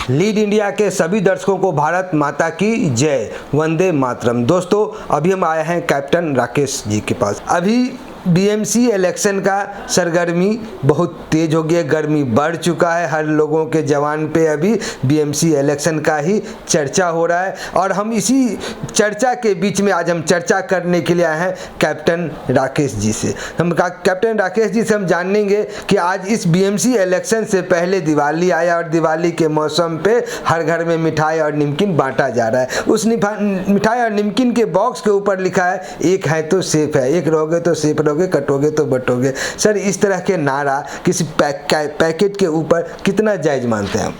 Lead India के सभी दर्शकों को भारत माता की जय, वंदे मातरम। दोस्तों, अभी हम आए हैं कैप्टन राकेश जी के पास। अभी बीएमसी इलेक्शन का सरगर्मी बहुत तेज हो गया, गर्मी बढ़ चुका है, हर लोगों के जवान पे अभी बीएमसी इलेक्शन का ही चर्चा हो रहा है। और हम इसी चर्चा के बीच में आज हम चर्चा करने के लिए आए हैं कैप्टन राकेश जी से। हम कैप्टन राकेश जी से हम जानेंगे कि आज इस बीएमसी इलेक्शन से पहले दिवाली आया और दिवाली के मौसम पे हर घर में मिठाई और नमकीन बांटा जा रहा है। उस मिठाई और नमकीन के बॉक्स के ऊपर लिखा है, एक है तो सेफ है, एक रहोगे तो सेफ रहोगे, कटोगे तो बटोगे। सर, इस तरह के नारा किसी पैकेट के ऊपर कितना जायज मानते हैं हम?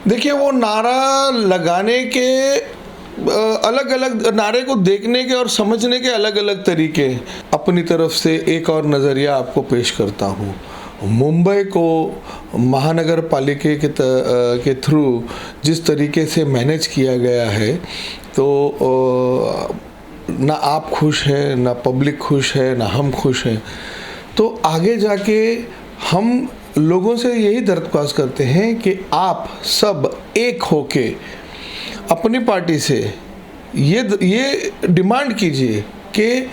देखिए, वो नारा लगाने के अलग अलग, नारे को देखने के और समझने के अलग अलग तरीके। अपनी तरफ से एक और नज़रिया आपको पेश करता हूँ। मुंबई को महानगर पालिका के थ्रू जिस तरीके से मैनेज किया गया है, तो ना आप खुश हैं, ना पब्लिक खुश है, ना हम खुश हैं। तो आगे जाके हम लोगों से यही दरख्वास्त करते हैं कि आप सब एक होके अपनी पार्टी से ये डिमांड कीजिए कि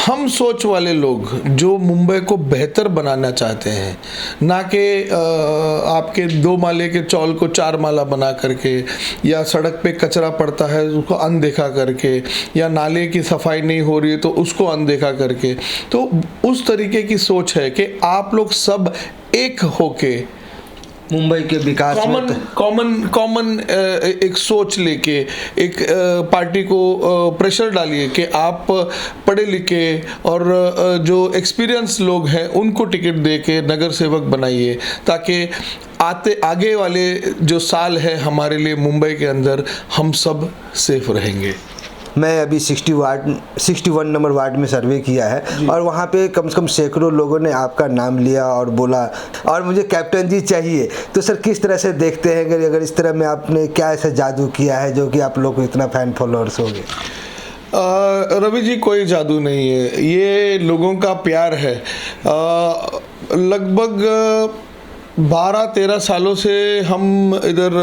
हम सोच वाले लोग जो मुंबई को बेहतर बनाना चाहते हैं, ना कि आपके 2 माले के चौल को 4 माला बना करके, या सड़क पे कचरा पड़ता है उसको अनदेखा करके, या नाले की सफाई नहीं हो रही है तो उसको अनदेखा करके। तो उस तरीके की सोच है कि आप लोग सब एक होके मुंबई के विकास कॉमन एक सोच लेके एक पार्टी को प्रेशर डालिए कि आप पढ़े लिखे और जो एक्सपीरियंस लोग हैं उनको टिकट दे के नगर सेवक बनाइए, ताकि आगे वाले जो साल है हमारे लिए मुंबई के अंदर हम सब सेफ रहेंगे। मैं अभी 61 नंबर वार्ड में सर्वे किया है और वहाँ पे कम से कम सैकड़ों लोगों ने आपका नाम लिया और बोला और मुझे कैप्टन जी चाहिए। तो सर, किस तरह से देखते हैं कि अगर इस तरह में आपने क्या ऐसा जादू किया है जो कि आप लोग को इतना फैन फॉलोअर्स हो गए? रवि जी, कोई जादू नहीं है, ये लोगों का प्यार है। लगभग 12-13 सालों से हम इधर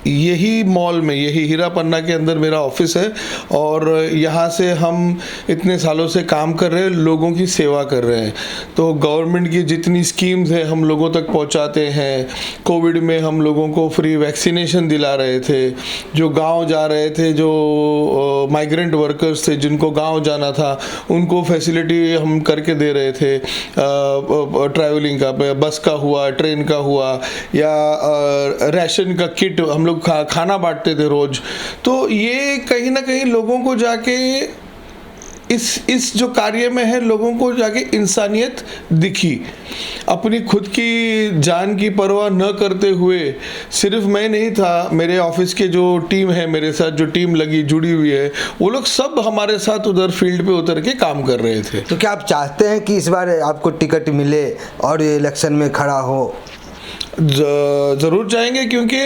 यही मॉल में, यही हीरा पन्ना के अंदर मेरा ऑफिस है और यहाँ से हम इतने सालों से काम कर रहे हैं, लोगों की सेवा कर रहे हैं। तो गवर्नमेंट की जितनी स्कीम्स हैं हम लोगों तक पहुँचाते हैं। कोविड में हम लोगों को फ्री वैक्सीनेशन दिला रहे थे, जो गांव जा रहे थे, जो माइग्रेंट वर्कर्स थे जिनको गांव जाना था उनको फैसिलिटी हम करके दे रहे थे। ट्रैवलिंग का, बस का हुआ, ट्रेन का हुआ, या राशन का किट हम लोग खाना बांटते थे रोज। तो ये कहीं ना कहीं लोगों को जाके इस जो कार्य में है, लोगों को जाके इंसानियत दिखी। अपनी खुद की जान की परवाह न करते हुए, सिर्फ मैं नहीं था, मेरे ऑफिस के जो टीम है, मेरे साथ जो टीम जुड़ी हुई है, वो लोग सब हमारे साथ उधर फील्ड पे उतर के काम कर रहे थे। तो क्या आप चाहते हैं कि इस बार आपको टिकट मिले और ये इलेक्शन में खड़ा हो? ज़रूर चाहेंगे, क्योंकि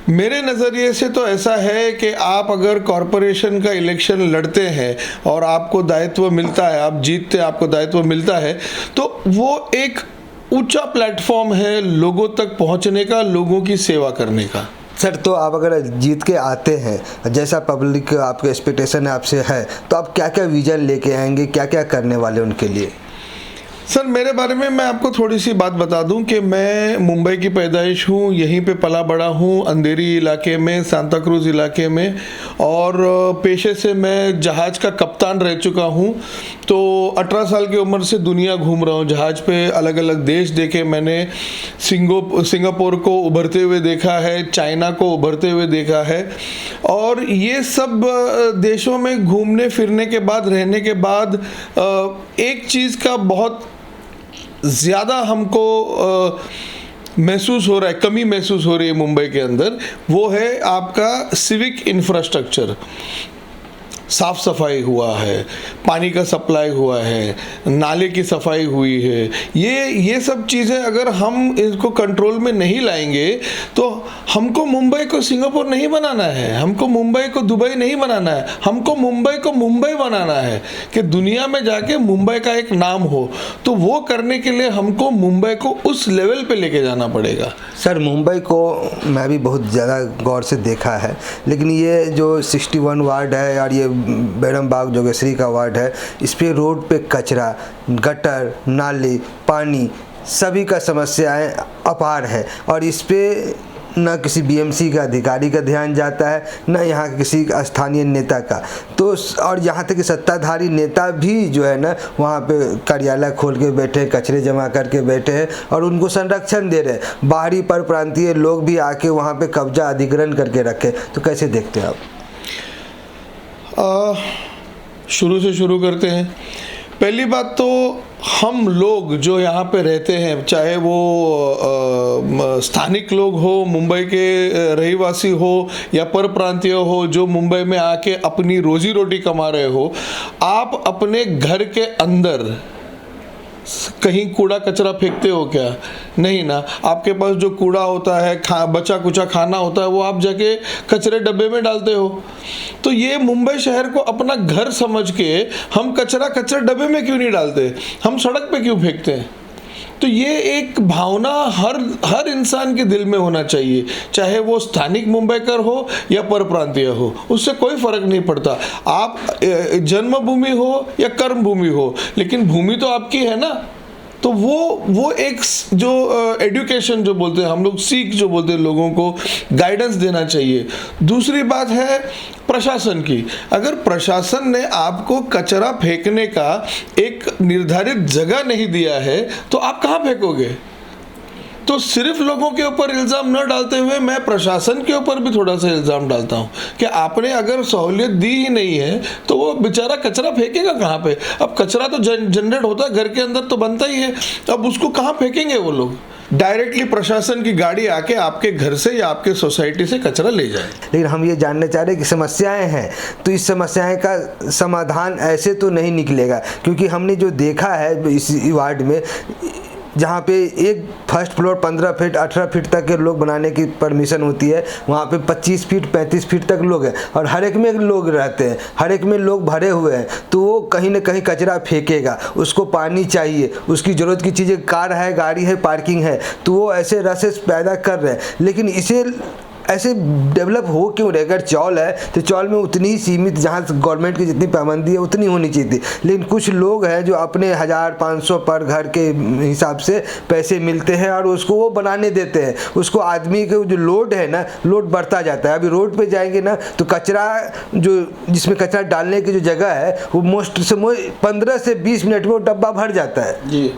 मेरे नज़रिए से तो ऐसा है कि आप अगर कॉरपोरेशन का इलेक्शन लड़ते हैं और आपको दायित्व मिलता है, आप जीतते हैं, आपको दायित्व मिलता है, तो वो एक ऊंचा प्लेटफॉर्म है लोगों तक पहुंचने का, लोगों की सेवा करने का। सर, तो आप अगर जीत के आते हैं, जैसा पब्लिक आपके एक्सपेक्टेशन आपसे है, तो आप क्या क्या विजन लेके आएंगे, क्या क्या करने वाले उनके लिए? सर, मेरे बारे में मैं आपको थोड़ी सी बात बता दूं कि मैं मुंबई की पैदाइश हूं, यहीं पे पला बड़ा हूं, अंधेरी इलाके में, सांता क्रूज इलाके में, और पेशे से मैं जहाज़ का कप्तान रह चुका हूं। तो 18 साल की उम्र से दुनिया घूम रहा हूं, जहाज़ पे अलग अलग देश देखे मैंने। सिंगापुर को उभरते हुए देखा है, चाइना को उभरते हुए देखा है, और ये सब देशों में घूमने फिरने के बाद, रहने के बाद एक चीज़ का बहुत ज़्यादा हमको महसूस हो रहा है, कमी महसूस हो रही है मुंबई के अंदर, वो है आपका सिविक इंफ्रास्ट्रक्चर। साफ सफाई हुआ है, पानी का सप्लाई हुआ है, नाले की सफाई हुई है, ये सब चीज़ें अगर हम इसको कंट्रोल में नहीं लाएंगे तो हमको मुंबई को सिंगापुर नहीं बनाना है, हमको मुंबई को दुबई नहीं बनाना है, हमको मुंबई को मुंबई बनाना है कि दुनिया में जाके मुंबई का एक नाम हो। तो वो करने के लिए हमको मुंबई को उस लेवल पे लेके जाना पड़ेगा। सर, मुंबई को मैं भी बहुत ज़्यादा गौर से देखा है, लेकिन ये जो 61 वार्ड है और ये बैरम बाग जोगेश्वरी का वार्ड है, इस पे रोड पे कचरा, गटर, नाले, पानी सभी का समस्याएं अपार है और इस पे न किसी बीएमसी का अधिकारी का ध्यान जाता है, न यहाँ के किसी स्थानीय नेता का। तो और यहाँ तक कि सत्ताधारी नेता भी जो है ना वहाँ पे कार्यालय खोल के बैठे, कचरे जमा करके बैठे हैं और उनको संरक्षण दे रहे हैं। बाहरी पर प्रांतीय लोग भी आके वहाँ पे कब्जा अधिग्रहण करके रखे। तो कैसे देखते हैं आप? शुरू से शुरू करते हैं। पहली बात तो हम लोग जो यहाँ पे रहते हैं, चाहे वो स्थानिक लोग हो, मुंबई के रहीवासी हो या पर प्रांतीय हो जो मुंबई में आके अपनी रोजी रोटी कमा रहे हो, आप अपने घर के अंदर कहीं कूड़ा कचरा फेंकते हो क्या? नहीं ना। आपके पास जो कूड़ा होता है, बचा कुचा खाना होता है, वो आप जाके कचरे डब्बे में डालते हो। तो ये मुंबई शहर को अपना घर समझ के हम कचरा कचरे डब्बे में क्यों नहीं डालते, हम सड़क पे क्यों फेंकते हैं? तो ये एक भावना हर इंसान के दिल में होना चाहिए, चाहे वो स्थानिक मुंबईकर हो या पर प्रांतीय हो, उससे कोई फर्क नहीं पड़ता। आप जन्मभूमि हो या कर्म भूमि हो, लेकिन भूमि तो आपकी है ना। तो वो एक जो एजुकेशन जो बोलते हैं हम लोग, सीख जो बोलते हैं, लोगों को गाइडेंस देना चाहिए। दूसरी बात है प्रशासन की। अगर प्रशासन ने आपको कचरा फेंकने का एक निर्धारित जगह नहीं दिया है तो आप कहाँ फेंकोगे? तो सिर्फ लोगों के ऊपर इल्ज़ाम न डालते हुए मैं प्रशासन के ऊपर भी थोड़ा सा इल्ज़ाम डालता हूँ कि आपने अगर सहूलियत दी ही नहीं है तो वो बेचारा कचरा फेंकेगा कहाँ पे? अब कचरा तो जनरेट होता है, घर के अंदर तो बनता ही है, अब उसको कहाँ फेंकेंगे वो लोग? डायरेक्टली प्रशासन की गाड़ी आके आपके घर से या आपके सोसाइटी से कचरा ले जाए। लेकिन हम ये जानना चाह रहे हैं कि समस्याएं हैं, तो इस समस्याएं का समाधान ऐसे तो नहीं निकलेगा, क्योंकि हमने जो देखा है इस वार्ड में, जहाँ पे एक फर्स्ट फ्लोर 15 फीट 18 फीट तक के लोग बनाने की परमिशन होती है, वहाँ पे 25 फीट 35 फीट तक लोग हैं और हर एक में लोग रहते हैं, हर एक में लोग भरे हुए हैं। तो वो कहीं ना कहीं कचरा फेंकेगा, उसको पानी चाहिए, उसकी ज़रूरत की चीज़ें, कार है, गाड़ी है, पार्किंग है, तो वो ऐसे रसेस पैदा कर रहे हैं। लेकिन इसे ऐसे डेवलप हो क्यों रहे? अगर चौल है तो चौल में उतनी ही सीमित, जहाँ गवर्नमेंट की जितनी पाबंदी है उतनी होनी चाहिए थी। लेकिन कुछ लोग हैं जो अपने 1500 पर घर के हिसाब से पैसे मिलते हैं और उसको वो बनाने देते हैं। उसको आदमी के जो लोड है ना, लोड बढ़ता जाता है। अभी रोड पे जाएंगे ना तो कचरा जो जिसमें कचरा डालने की जो जगह है वो मोस्ट से 15 से 20 मिनट में वो डब्बा भर जाता है जी,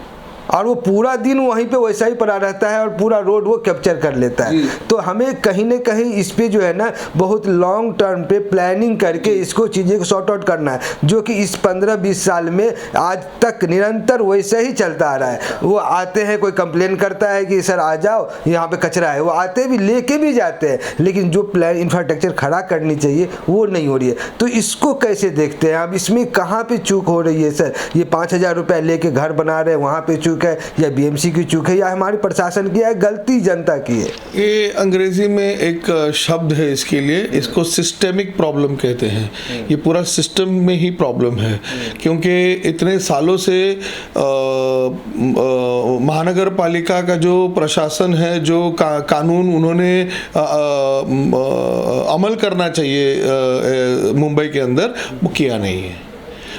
और वो पूरा दिन वहीं पे वैसा ही पड़ा रहता है और पूरा रोड वो कैप्चर कर लेता है। तो हमें कहीं ना कहीं इस पे जो है ना बहुत लॉन्ग टर्म पे प्लानिंग करके इसको चीज़ें को सॉर्ट आउट करना है, जो कि इस 15-20 साल में आज तक निरंतर वैसा ही चलता आ रहा है। वो आते हैं, कोई कंप्लेन करता है कि सर आ जाओ यहाँ पे कचरा है, वो आते भी लेके भी जाते हैं, लेकिन जो प्लान इंफ्रास्ट्रक्चर खड़ा करनी चाहिए वो नहीं हो रही है। तो इसको कैसे देखते हैं आप? इसमें कहाँ पे चूक हो रही है सर? ये 5000 रुपये लेके घर बना रहे हैं, वहाँ पे चूक है या बीएमसी की चूक है या हमारे प्रशासन की है, गलती जनता की है? ये अंग्रेजी में एक शब्द है इसके लिए, इसको सिस्टेमिक प्रॉब्लम कहते हैं। ये पूरा सिस्टम में ही प्रॉब्लम है, क्योंकि इतने सालों से महानगर पालिका का जो प्रशासन है, जो कानून उन्होंने अमल करना चाहिए मुंबई के अंदर, वो किया नहीं है।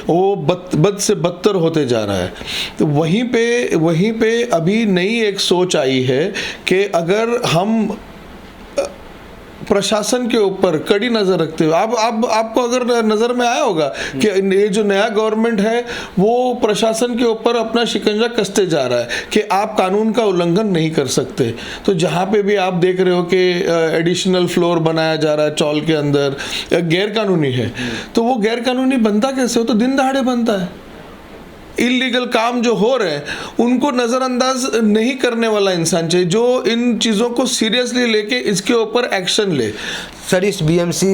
वो बद से बदतर होते जा रहा है। तो वहीं पे अभी नई एक सोच आई है कि अगर हम प्रशासन के ऊपर कड़ी नज़र रखते हुए, आपको अगर नज़र में आया होगा कि ये जो नया गवर्नमेंट है वो प्रशासन के ऊपर अपना शिकंजा कसते जा रहा है कि आप कानून का उल्लंघन नहीं कर सकते। तो जहाँ पे भी आप देख रहे हो कि एडिशनल फ्लोर बनाया जा रहा है चौल के अंदर, गैर कानूनी है, तो वो गैर कानूनी बनता कैसे हो? तो दिन दहाड़े बनता है। इलीगल काम जो हो रहे हैं उनको नज़रअंदाज नहीं करने वाला इंसान चाहिए, जो इन चीज़ों को सीरियसली लेके इसके ऊपर एक्शन ले। सर इस बीएमसी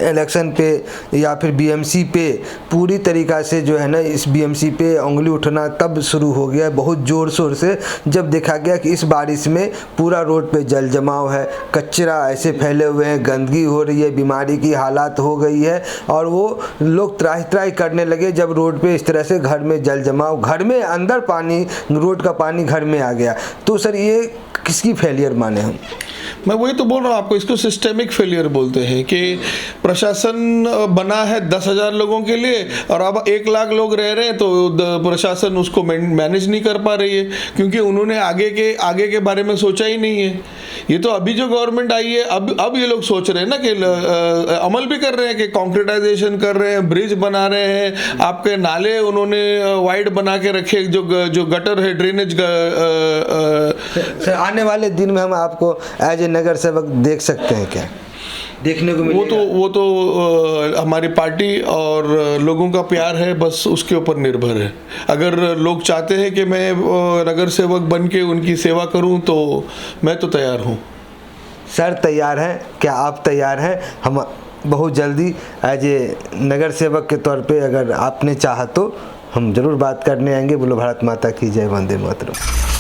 इलेक्शन पे या फिर बीएमसी पे पूरी तरीक़ा से जो है ना, इस बीएमसी पे उंगली उठना तब शुरू हो गया बहुत ज़ोर शोर से जब देखा गया कि इस बारिश में पूरा रोड पे जल जमाव है, कचरा ऐसे फैले हुए हैं, गंदगी हो रही है, बीमारी की हालात हो गई है और वो लोग त्राही त्राही करने लगे जब रोड पे इस तरह से घर में जल जमाव, घर में अंदर पानी, रोड का पानी घर में आ गया। तो सर ये किसकी फेलियर माने हम? मैं वही तो बोल रहा हूँ आपको, इसको सिस्टेमिक फेलियर बोलते हैं कि प्रशासन बना है 10,000 लोगों के लिए और अब 1 लाख लोग रह रहे हैं तो प्रशासन उसको मैनेज नहीं कर पा रही है, क्योंकि उन्होंने आगे के बारे में सोचा ही नहीं है। ये तो अभी जो गवर्नमेंट आई है अब ये लोग सोच रहे हैं ना कि अमल भी कर रहे हैं कि कॉन्क्रीटाइजेशन कर रहे हैं, ब्रिज बना रहे हैं, आपके नाले उन्होंने वाइड बना के रखे, जो गटर है, ड्रेनेज। सर आने वाले दिन में हम आपको एज ए नगर सेवक देख सकते हैं क्या? देखने को मिलेगा? वो तो हमारी पार्टी और लोगों का प्यार है, बस उसके ऊपर निर्भर है। अगर लोग चाहते हैं कि मैं नगर सेवक बन के उनकी सेवा करूं तो मैं तो तैयार हूं। सर तैयार हैं? क्या आप तैयार हैं? हम बहुत जल्दी एज ए नगर सेवक के तौर पे अगर आपने चाहा तो हम ज़रूर बात करने आएंगे। बोलो भारत माता की जय, वंदे मातरम।